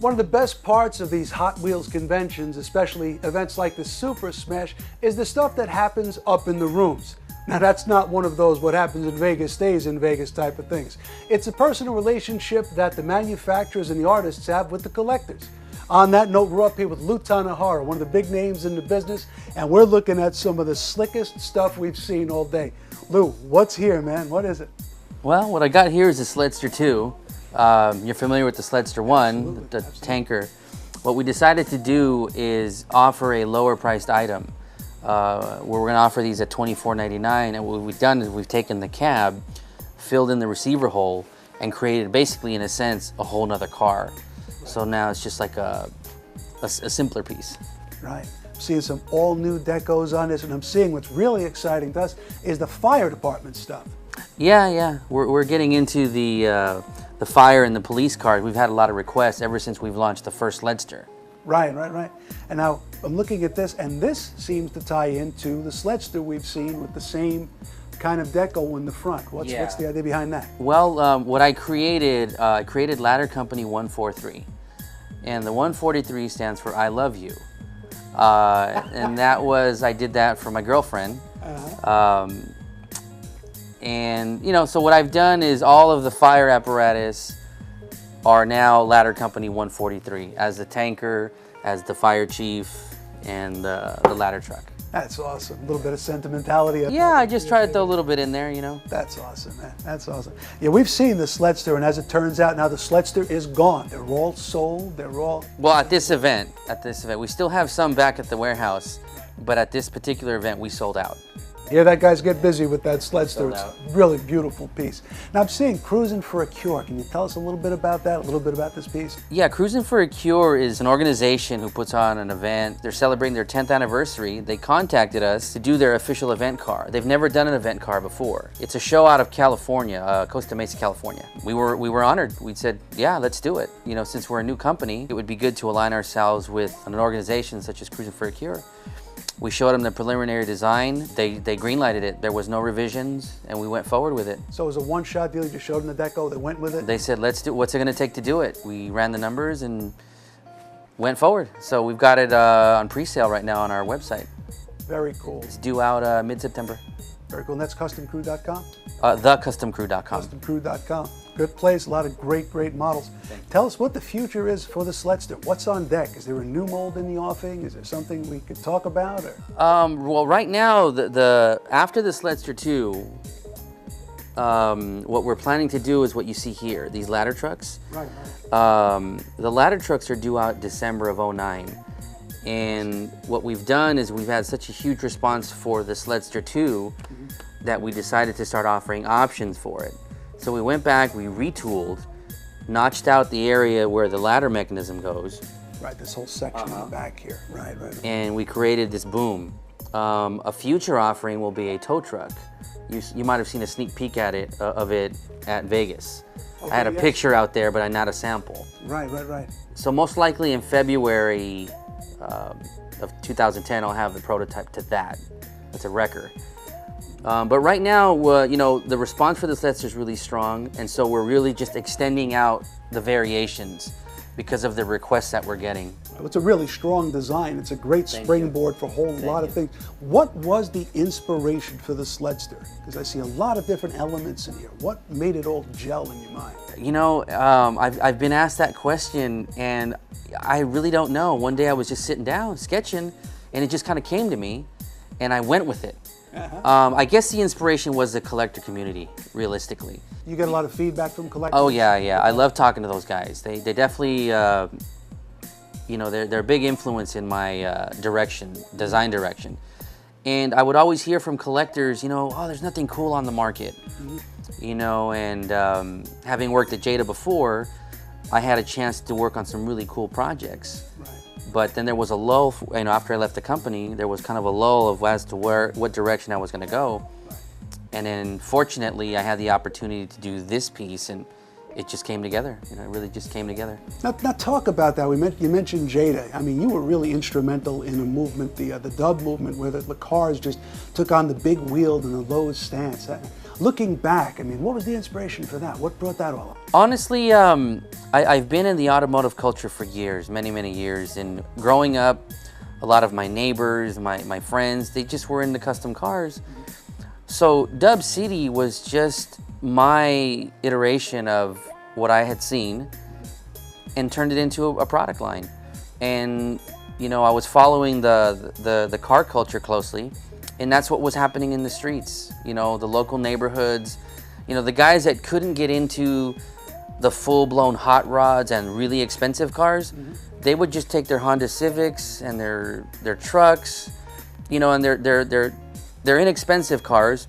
One of the best parts of these Hot Wheels conventions, especially events like the Super Smash, is the stuff that happens up in the rooms. Now that's not one of those what happens in Vegas stays in Vegas type of things. It's a personal relationship that the manufacturers and the artists have with the collectors. On that note, we're up here with Tanahara, one of the big names in the business, and we're looking at some of the slickest stuff we've seen all day. Lou, what's here, man? What is it? Well, what I got here is the Sledster 2. You're familiar with the Sledster 1, the tanker. What we decided to do is offer a lower priced item. Where we're going to offer these at $24.99, and what we've done is we've taken the cab, filled in the receiver hole, and created basically, in a sense, a whole nother car. So now it's just like a simpler piece. Right. I'm seeing some all new decos on this, and I'm seeing what's really exciting to us is the fire department stuff. Yeah. We're getting into the fire and the police cars. We've had a lot of requests ever since we've launched the first Sledster. Right. And now I'm looking at this, and this seems to tie into the Sledster we've seen with the same kind of deco in the front. What's the idea behind that? Well, what I created Ladder Company 143. And the 143 stands for I love you. And that was, I did that for my girlfriend. And, you know, so what I've done is all of the fire apparatus are now Ladder Company 143 as the tanker, as the fire chief, and the ladder truck. That's awesome. A little bit of sentimentality. Yeah, I just tried to throw a little bit in there, you know. That's awesome, man. That's awesome. Yeah, we've seen the Sledster, and as it turns out, now the Sledster is gone. They're all sold. They're all... Well, at this event, we still have some back at the warehouse, but at this particular event, we sold out. Yeah, that guys get busy with that Sledster. It's a really beautiful piece. Now I'm seeing Cruising for a Cure. Can you tell us a little bit about that, a little bit about this piece? Yeah, Cruising for a Cure is an organization who puts on an event. They're celebrating their 10th anniversary. They contacted us to do their official event car. They've never done an event car before. It's a show out of California, Costa Mesa, California. We were honored. We said, yeah, let's do it. You know, since we're a new company, it would be good to align ourselves with an organization such as Cruising for a Cure. We showed them the preliminary design. They greenlighted it. There was no revisions, and we went forward with it. So it was a one-shot deal. You just showed them the deco. They went with it. They said, "Let's do. What's it going to take to do it?" We ran the numbers and went forward. So we've got it on pre-sale right now on our website. Very cool. It's due out mid-September. Very cool. And that's customcrew.com? Thecustomcrew.com. Customcrew.com. Good place. A lot of great models. Tell us what the future is for the Sledster. What's on deck? Is there a new mold in the offing? Is there something we could talk about? Or? Well, right now, after the Sledster 2, what we're planning to do is what you see here, these ladder trucks. Right. The ladder trucks are due out December of '09. And what we've done is we've had such a huge response for the Sledster 2 that we decided to start offering options for it. So we went back, we retooled, notched out the area where the ladder mechanism goes. Right, this whole section in the back here. Right. And we created this boom. A future offering will be a tow truck. You might have seen a sneak peek of it at Vegas. Okay, I had a picture out there, but not a sample. Right. So most likely in February of 2010, I'll have the prototype to that. That's a wrecker. But right now, you know, the response for the Sledster is really strong, and so we're really just extending out the variations because of the requests that we're getting. It's a really strong design. It's a great springboard for a whole lot of things. What was the inspiration for the Sledster? Because I see a lot of different elements in here. What made it all gel in your mind? You know, I've been asked that question, and I really don't know. One day I was just sitting down, sketching, and it just kind of came to me, and I went with it. I guess the inspiration was the collector community, realistically. You get a lot of feedback from collectors? Oh, yeah. I love talking to those guys. They definitely, you know, they're a big influence in my design direction. And I would always hear from collectors, you know, oh, there's nothing cool on the market. You know, and having worked at Jada before, I had a chance to work on some really cool projects. But then there was a lull, you know, after I left the company, there was kind of a lull as to what direction I was going to go. And then fortunately, I had the opportunity to do this piece, and it just came together. You know, it really just came together. Now talk about that. You mentioned Jada. I mean, you were really instrumental in a movement, the dub movement, where the cars just took on the big wheel and the low stance. Looking back, I mean, what was the inspiration for that? What brought that all up? Honestly, I've been in the automotive culture for years, many, many years. And growing up, a lot of my neighbors, my friends, they just were into custom cars. So Dub City was just my iteration of what I had seen and turned it into a product line. And you know, I was following the car culture closely, and that's what was happening in the streets. You know, the local neighborhoods, you know, the guys that couldn't get into the full-blown hot rods and really expensive cars, they would just take their Honda Civics and their trucks, you know, and their inexpensive cars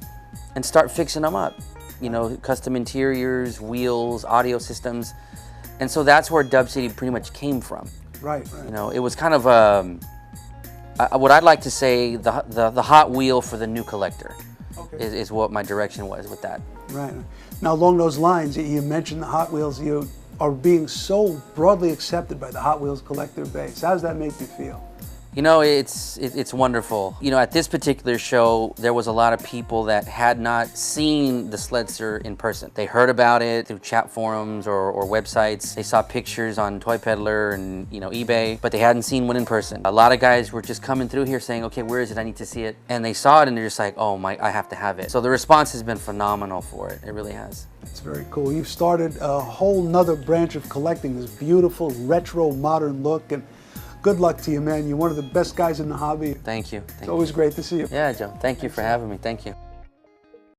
and start fixing them up. You know, custom interiors, wheels, audio systems. And so that's where Dub City pretty much came from. Right. You know, it was kind of what I'd like to say, the Hot Wheel for the new collector. Okay. is what my direction was with that. Right. Now, along those lines, you mentioned the Hot Wheels. You are being so broadly accepted by the Hot Wheels collector base. How does that make you feel? You know, it's wonderful. You know, at this particular show, there was a lot of people that had not seen the Sledster in person. They heard about it through chat forums or websites. They saw pictures on Toy Peddler and, you know, eBay, but they hadn't seen one in person. A lot of guys were just coming through here saying, okay, where is it? I need to see it. And they saw it and they're just like, oh my, I have to have it. So the response has been phenomenal for it. It really has. It's very cool. You've started a whole nother branch of collecting, this beautiful retro modern look, and good luck to you, man. You're one of the best guys in the hobby. Thank you. It's always great to see you. Yeah, Joe. Thank you for having me. Thank you.